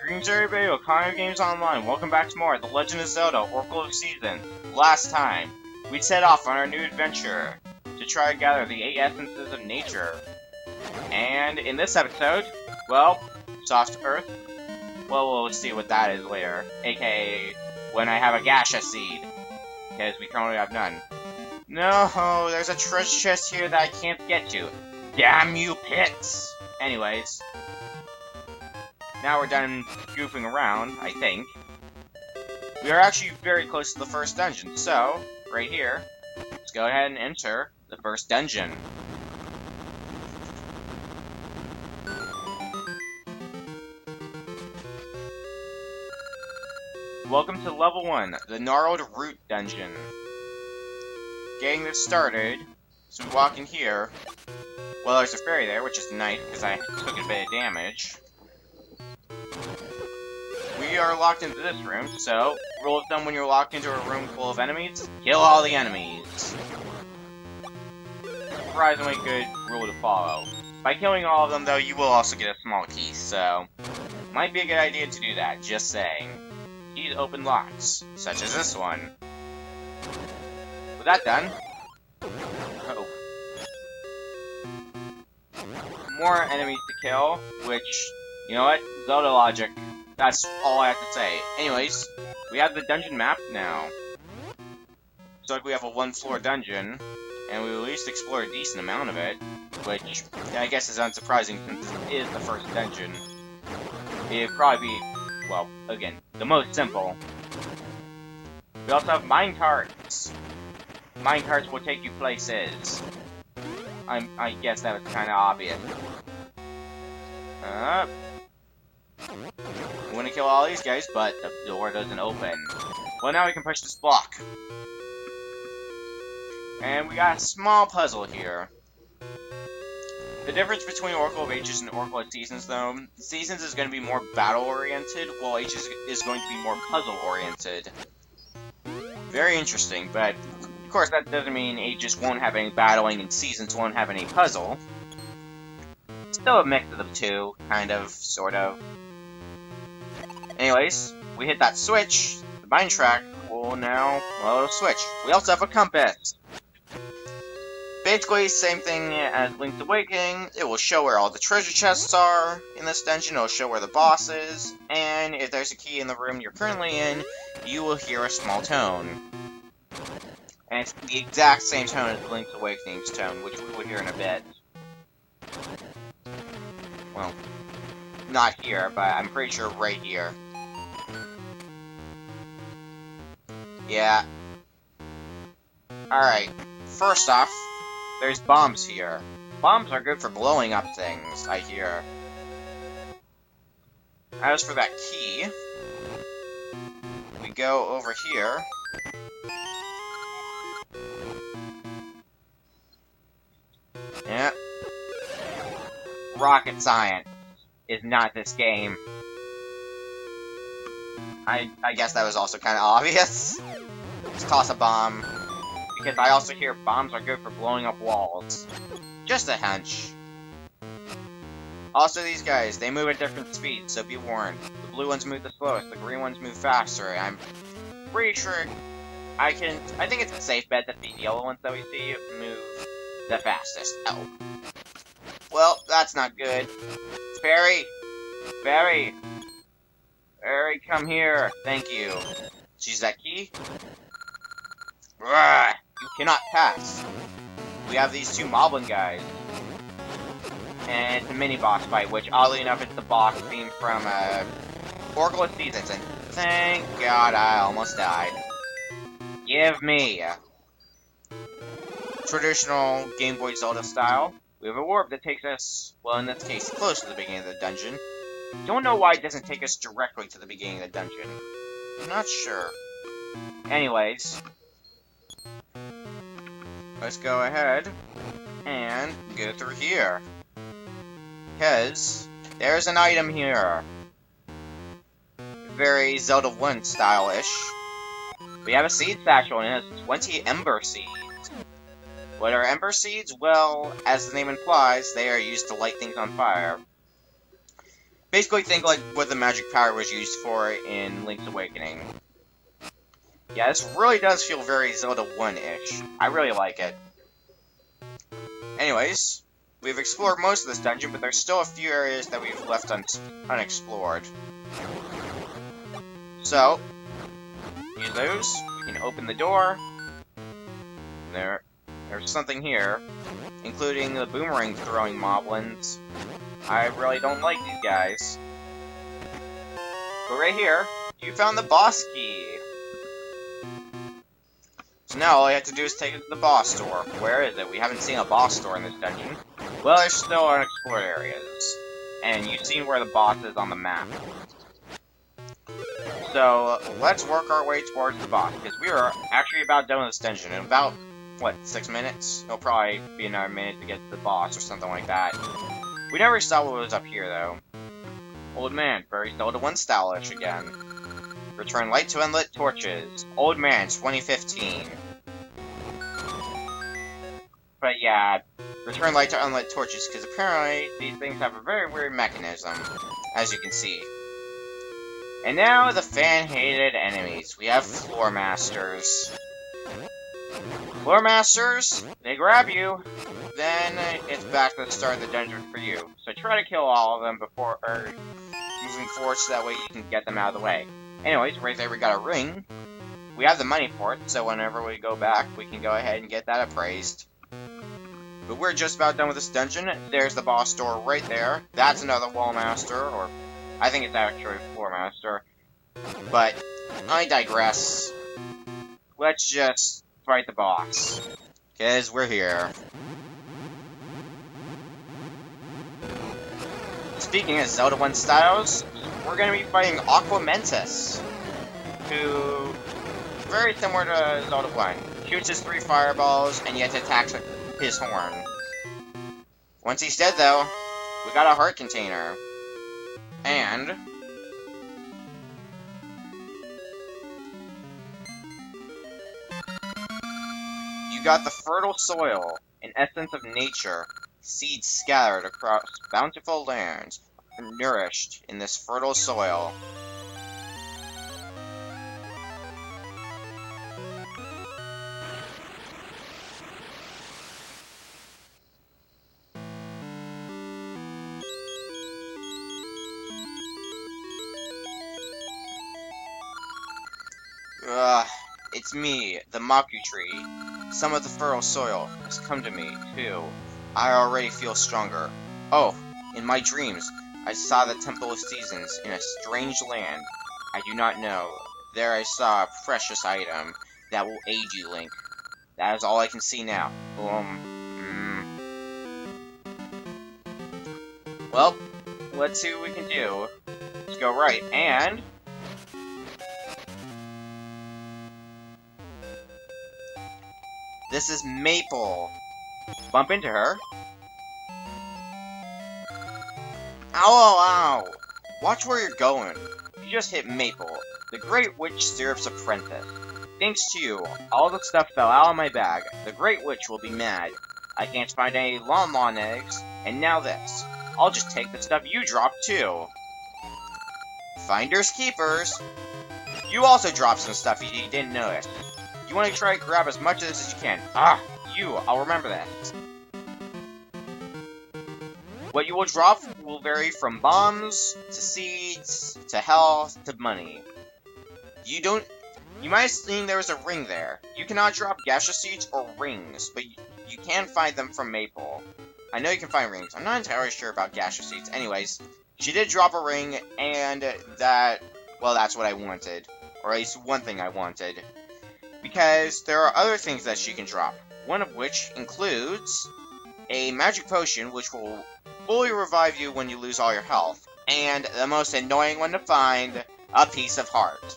Greetings everybody, Okami Games Online. Welcome back to more The Legend of Zelda, Oracle of Seasons. Last time, we set off on our new adventure to try to gather the 8 essences of nature. And in this episode, well, Soft Earth. Well, we'll see what that is later. AKA, when I have a gaseous seed. Because we currently have none. No, there's a treasure chest here that I can't get to. Damn you pits! Anyways. Now we're done goofing around, I think. We are actually very close to the first dungeon, so, right here, let's go ahead and enter the first dungeon. Welcome to level 1, the Gnarled Root Dungeon. Getting this started, so we walk in here. Well, there's a fairy there, which is nice, because I took a bit of damage. We are locked into this room, so rule of thumb when you're locked into a room full of enemies, kill all the enemies. Surprisingly good rule to follow. By killing all of them, though, you will also get a small key, so might be a good idea to do that, just saying. Keys open locks, such as this one. With that done, oh. More enemies to kill, which, you know what, Zelda logic. That's all I have to say. Anyways, we have the dungeon map now. Looks like we have a 1-floor dungeon, and we will at least explore a decent amount of it, which I guess is unsurprising since it is the first dungeon. It'd probably be, well, again, the most simple. We also have minecarts. Minecarts will take you places. I guess that was kind of obvious. We want to kill all these guys, but the door doesn't open. Well, now we can push this block. And we got a small puzzle here. The difference between Oracle of Ages and Oracle of Seasons, though, Seasons is going to be more battle-oriented, while Ages is going to be more puzzle-oriented. Very interesting, but of course that doesn't mean Ages won't have any battling and Seasons won't have any puzzle. Still a mix of the two, kind of, sort of. Anyways, we hit that switch, the mine track will now, well, it'll switch. We also have a compass. Basically, same thing as Link's Awakening. It will show where all the treasure chests are in this dungeon, it'll show where the boss is, and if there's a key in the room you're currently in, you will hear a small tone. And it's the exact same tone as Link's Awakening's tone, which we will hear in a bit. Well, not here, but I'm pretty sure right here. Yeah. Alright, first off, there's bombs here. Bombs are good for blowing up things, I hear. As for that key, we go over here. Yeah. Rocket science is not this game. I guess that was also kind of obvious. Let's toss a bomb. Because I also hear bombs are good for blowing up walls. Just a hunch. Also, these guys, they move at different speeds, so be warned. The blue ones move the slowest, the green ones move faster. I'm pretty sure I think it's a safe bet that the yellow ones that we see move the fastest. Oh. Well, that's not good. Fairy! Fairy! Fairy, come here. Thank you. She's that key. Rawr, you cannot pass. We have these two Moblin guys. And it's a mini-boss fight, which, oddly enough, it's the boss theme from, Oracle of Seasons, and thank God I almost died. Give me. Traditional Game Boy Zelda style. We have a warp that takes us, well, in this case, close to the beginning of the dungeon. Don't know why it doesn't take us directly to the beginning of the dungeon. I'm not sure. Anyways, let's go ahead and go through here. Because there's an item here. Very Zelda 1 style-ish. We have a seed satchel and it has 20 Ember Seeds. What are Ember Seeds? Well, as the name implies, they are used to light things on fire. Basically, think like what the magic power was used for in Link's Awakening. Yeah, this really does feel very Zelda 1-ish. I really like it. Anyways, we've explored most of this dungeon, but there's still a few areas that we've left unexplored. So, use those. We can open the door. There's something here, including the boomerang throwing moblins. I really don't like these guys. But right here, you found the boss key. So now all you have to do is take it to the boss door. Where is it? We haven't seen a boss door in this dungeon. Well, there's still unexplored areas. And you've seen where the boss is on the map. So, let's work our way towards the boss, because we are actually about done with this dungeon. In about, what, 6 minutes? It'll probably be another minute to get to the boss or something like that. We never saw what was up here, though. Old man, very Zelda 1 stylish again. Return light to unlit torches. Old man, 2015. But yeah, return light to unlit torches, because apparently these things have a very weird mechanism, as you can see. And now the fan-hated enemies. We have Floor Masters. Floor Masters, they grab you, then it's back to the start of the dungeon for you. So try to kill all of them before moving forward so that way you can get them out of the way. Anyways, right there we got a ring. We have the money for it, so whenever we go back, we can go ahead and get that appraised. But we're just about done with this dungeon. There's the boss door right there. That's another Wall Master, or I think it's actually Floor Master. But I digress. Let's just fight the boss, because we're here. Speaking of Zelda 1 styles, we're going to be fighting Aquamentus, who, very similar to Zelda 1, shoots his 3 fireballs and yet attacks his horn. Once he's dead, though, we got a heart container. And you got the fertile soil, an essence of nature, seeds scattered across bountiful lands, nourished in this fertile soil. It's me, the Maku tree. Some of the fertile soil has come to me, too. I already feel stronger. Oh, in my dreams, I saw the Temple of Seasons in a strange land. I do not know. There I saw a precious item that will aid you, Link. That is all I can see now. Well, let's see what we can do. Let's go right, and this is Maple. Bump into her. Ow, ow, ow! Watch where you're going. You just hit Maple, the Great Witch Syrup's apprentice. Thanks to you, all the stuff fell out of my bag. The Great Witch will be mad. I can't find any Lon eggs, and now this. I'll just take the stuff you dropped, too. Finders keepers. You also dropped some stuff you didn't notice. You want to try to grab as much of this as you can. Ah, you, I'll remember that. What you will drop will vary from bombs, to seeds, to health, to money. You might have seen there was a ring there. You cannot drop gaseous seeds or rings, but you can find them from Maple. I know you can find rings. I'm not entirely sure about gaseous seeds. Anyways, she did drop a ring, and that's what I wanted. Or at least one thing I wanted. Because there are other things that she can drop. One of which includes a magic potion, which will fully revive you when you lose all your health. And the most annoying one to find, a piece of heart.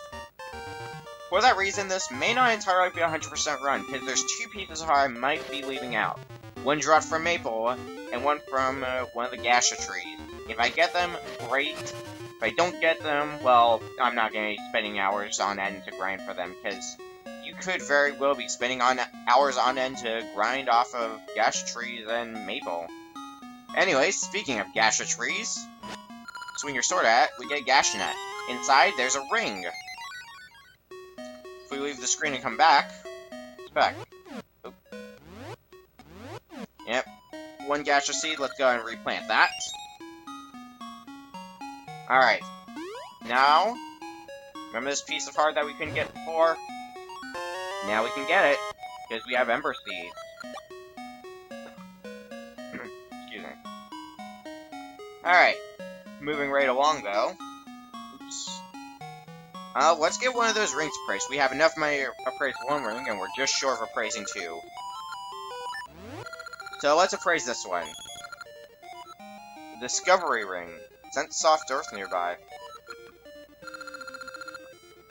For that reason, this may not entirely be a 100% run, because there's 2 pieces of heart I might be leaving out. One dropped from Maple, and one from one of the Gasha trees. If I get them, great. If I don't get them, well, I'm not going to be spending hours on end to grind for them, because you could very well be spending hours on end to grind off of Gasha trees and Maple. Anyways, speaking of Gasha trees, Swing your sword at, we get a Gashonet. Inside, there's a ring. If we leave the screen and come back, it's back. Oop. Yep. One Gasher Seed, let's go and replant that. Alright. Now, remember this piece of heart that we couldn't get before? Now we can get it, because we have Ember Seeds. Excuse me. Alright. Moving right along, though. Oops. Let's get one of those rings appraised. We have enough money to appraise one ring, and we're just short of appraising two. So let's appraise this one. Discovery Ring. Sense soft earth nearby.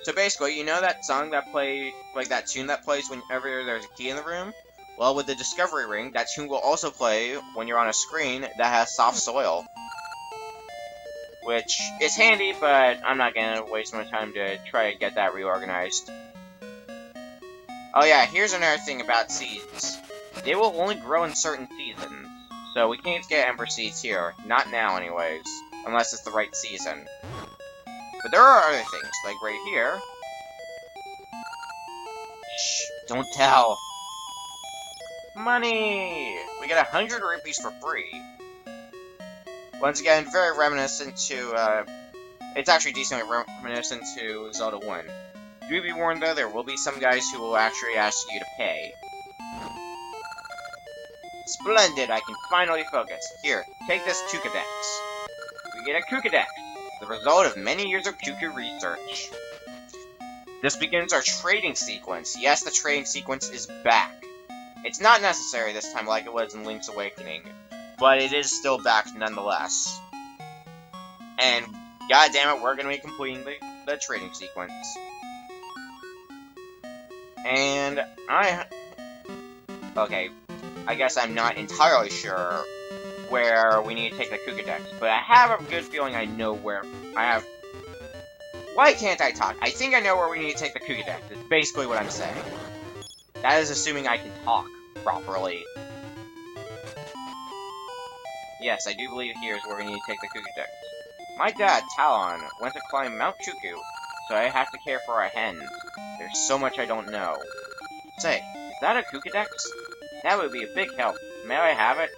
So basically, you know that song that plays, like that tune that plays whenever there's a key in the room? Well, with the Discovery Ring, that tune will also play when you're on a screen that has soft soil. Which is handy, but I'm not gonna waste my time to try to get that reorganized. Oh yeah, here's another thing about seeds. They will only grow in certain seasons. So we can't get Ember Seeds here. Not now, anyways. Unless it's the right season. But there are other things, like right here. Shh, don't tell. Money! We get 100 rupees for free. Once again, very reminiscent to, it's actually decently reminiscent to Zelda 1. Do be warned, though, there will be some guys who will actually ask you to pay. Splendid, I can finally focus. Here, take this Kukadex. We get a Kukadex, the result of many years of Cuckoo research. This begins our trading sequence. Yes, the trading sequence is back. It's not necessary this time like it was in Link's Awakening, but it is still back nonetheless. And goddammit, we're gonna be completing the trading sequence. And okay, I guess I'm not entirely sure where we need to take the Kukadex, but I have a good feeling I know where Why can't I talk? I think I know where we need to take the Kukadex, is basically what I'm saying. That is assuming I can talk properly. Yes, I do believe here is where we need to take the Kukadex. My dad, Talon, went to climb Mount Cuckoo, so I have to care for our hens. There's so much I don't know. Say, is that a Kukadex? That would be a big help. May I have it?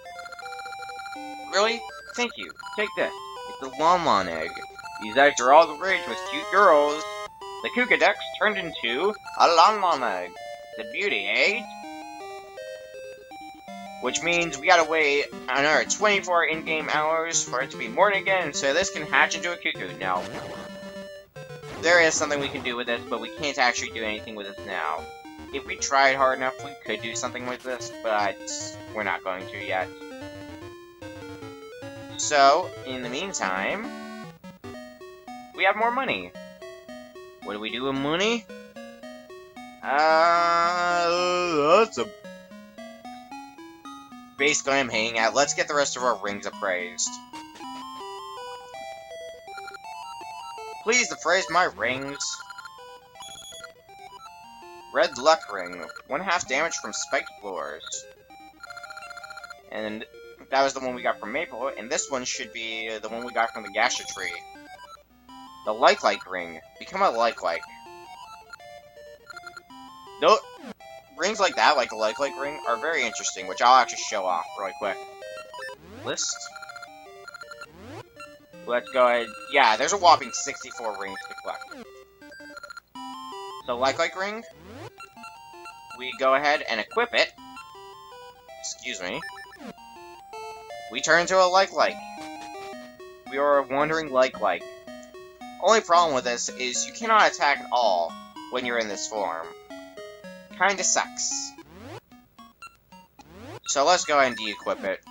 Really? Thank you. Take this. It's a Lon egg. These eggs are all the rage with cute girls. The Kukadex turned into a Lon egg. The beauty, eh? Which means we gotta wait another 24 in-game hours for it to be morning again, so this can hatch into a cuckoo. No. There is something we can do with this, but we can't actually do anything with this now. If we tried hard enough, we could do something with this, but we're not going to yet. So, in the meantime, we have more money. What do we do with money? That's a basically I'm hanging out. Let's get the rest of our rings appraised. Please appraise my rings. Red Luck Ring. 1/2 damage from spiked floors. And that was the one we got from Maple, and this one should be the one we got from the Gasha tree. The Like Ring. Become a Like. Though, rings like that, like the Like Ring, are very interesting, which I'll actually show off really quick. List? Let's go ahead. Yeah, there's a whopping 64 rings to collect. So, Like Ring, we go ahead and equip it. Excuse me. We turn into a Like. We are a wandering Like. Only problem with this is you cannot attack at all when you're in this form. Kinda sucks. So let's go ahead and de-equip it.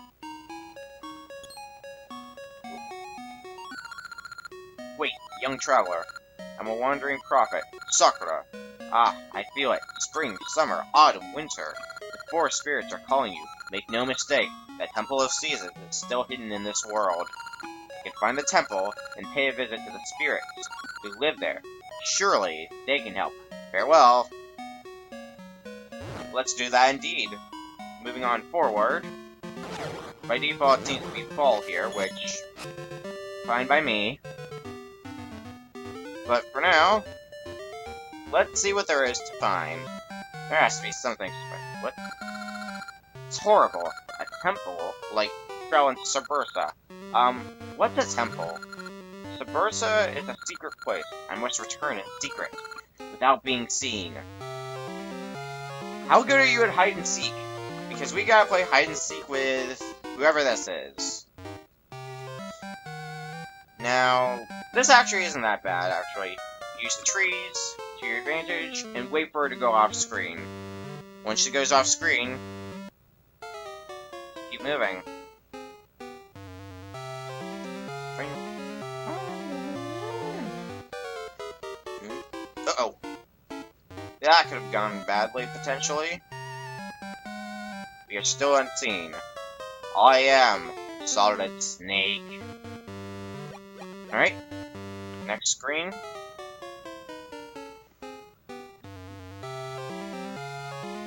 Wait, young traveler. I'm a wandering prophet. Sakura. Ah, I feel it. Spring, summer, autumn, winter. The forest spirits are calling you. Make no mistake, the Temple of Seasons is still hidden in this world. You can find the temple and pay a visit to the spirits who live there. Surely, they can help. Farewell. Let's do that indeed. Moving on forward. By default, it seems to be fall here, which Fine by me. But for now, let's see what there is to find. There has to be something special. What? It's horrible. A temple, like fell into Subursa. What's a temple? Subursa is a secret place. I must return in secret, without being seen. How good are you at hide and seek? Because we gotta play hide and seek with whoever this is. Now, this actually isn't that bad, actually. Use the trees to your advantage, and wait for her to go off screen. Once she goes off screen, keep moving. Uh-oh. That could have gone badly, potentially. We are still unseen. I am Solid Snake. Alright. Next screen.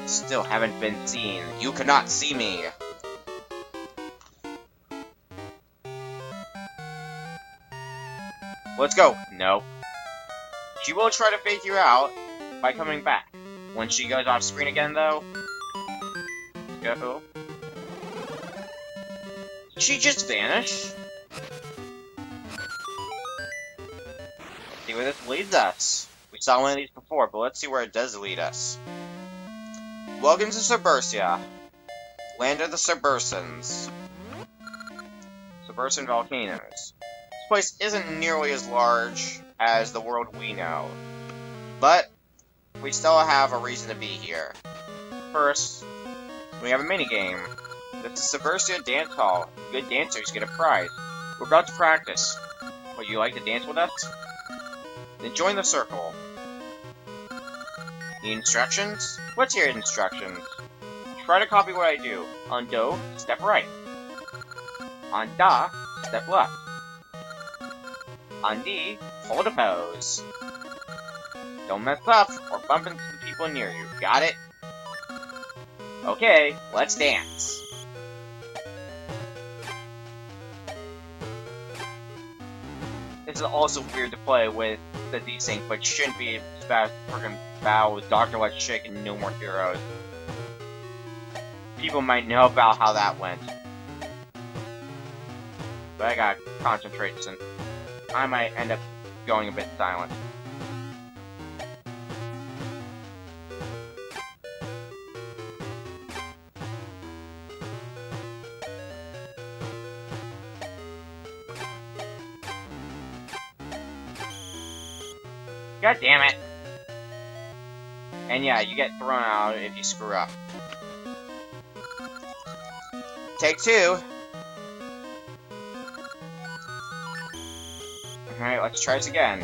Still haven't been seen. You cannot see me. Let's go. No. She will try to fake you out by coming back. When she goes off screen again, though, go. Did she just vanish? Let's see where this leads us. We saw one of these before, but let's see where it does lead us. Welcome to Subursia, land of the Subursans. Subursan volcanoes. This place isn't nearly as large as the world we know, but we still have a reason to be here. First, we have a minigame. This is Subursia Dance Hall. Good dancers get a prize. We're about to practice. Would you like to dance with us? Then join the circle. Need instructions? What's your instructions? Try to copy what I do. On Do, step right. On Da, step left. On D, hold a pose. Don't mess up or bump into the people near you. Got it? Okay, let's dance. This is also weird to play with the desync, but shouldn't be as bad as freaking battle with Dr. Let's Shake and No More Heroes. People might know about how that went. But I gotta concentrate since I might end up going a bit silent. God damn it! And yeah, you get thrown out if you screw up. Take two. Alright, let's try this again.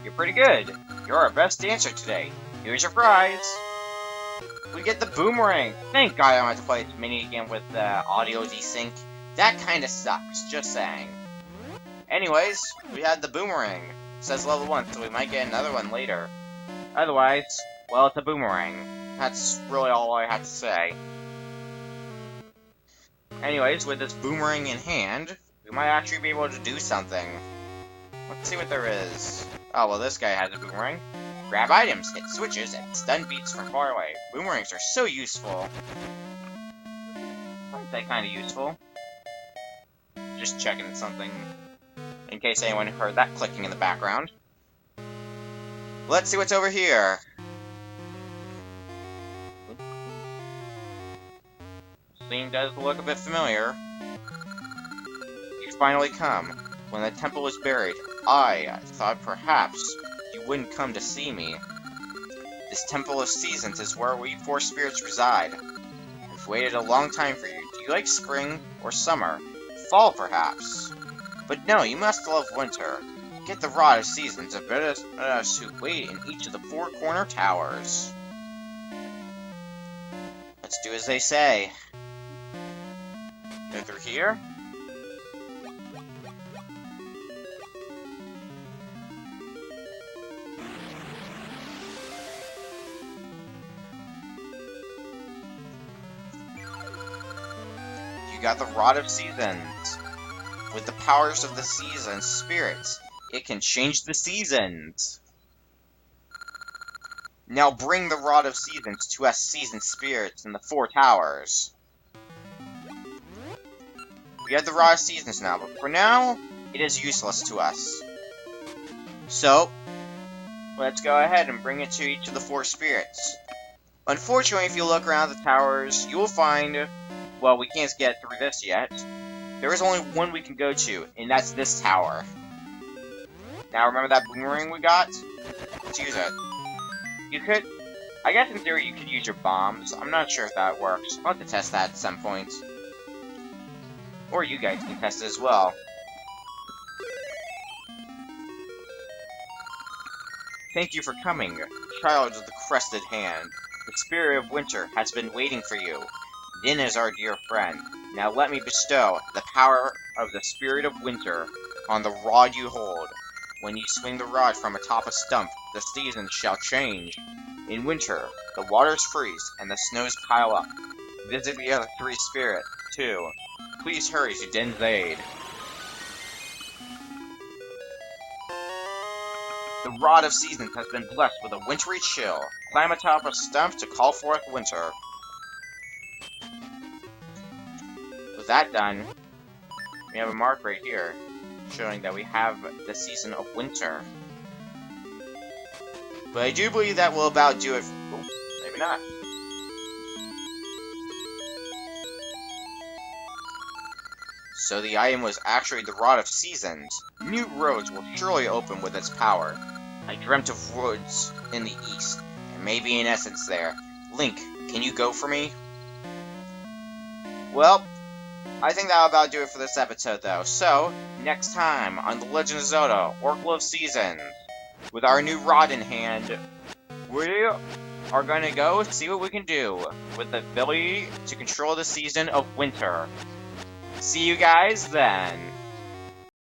You're pretty good. You're our best dancer today. Here's your prize. We get the boomerang. Thank God I don't have to play this mini again with audio desync. That kinda sucks, just saying. Anyways, we had the boomerang. It says level 1, so we might get another one later. Otherwise, well, it's a boomerang. That's really all I have to say. Anyways, with this boomerang in hand, we might actually be able to do something. Let's see what there is. Oh, well, this guy has a boomerang. Grab items, hit switches, and stun beats from far away. Boomerangs are so useful. Aren't they kind of useful? Just checking something, in case anyone heard that clicking in the background. Let's see what's over here. Scene does look a bit familiar. You finally come, when the temple was buried. I thought perhaps you wouldn't come to see me. This Temple of Seasons is where we four spirits reside. I've waited a long time for you. Do you like spring or summer? Fall, perhaps? But no, you must love winter. Get the Rod of Seasons and bid us to wait in each of the four corner towers. Let's do as they say. Go through here. You got the Rod of Seasons. With the powers of the seasons spirits, it can change the seasons. Now bring the Rod of Seasons to us season spirits in the four towers. We have the Rod of Seasons now, but for now, it is useless to us. So, let's go ahead and bring it to each of the four spirits. Unfortunately, if you look around the towers, you will find, well, we can't get through this yet. There is only one we can go to, and that's this tower. Now, remember that boomerang we got? Let's use it. You could, I guess in theory you could use your bombs. I'm not sure if that works. I'll have to test that at some point. Or you guys can test it as well. Thank you for coming, child of the crested hand. The spirit of winter has been waiting for you. Din is our dear friend. Now let me bestow the power of the spirit of winter on the rod you hold. When you swing the rod from atop a stump, the seasons shall change. In winter, the waters freeze and the snows pile up. Visit the other three spirits, too. Please hurry to Din's aid. The Rod of Seasons has been blessed with a wintry chill. Climb atop a stump to call forth winter. With that done, we have a mark right here, showing that we have the season of winter. But I do believe that will about do it. Oops, maybe not. So the item was actually the Rod of Seasons. New roads will surely open with its power. I dreamt of woods in the east, and maybe an essence there. Link, can you go for me? Well, I think that'll about do it for this episode, though. So, next time on The Legend of Zelda, Oracle of Seasons, with our new rod in hand, we are going to go see what we can do with the ability to control the season of winter. See you guys then.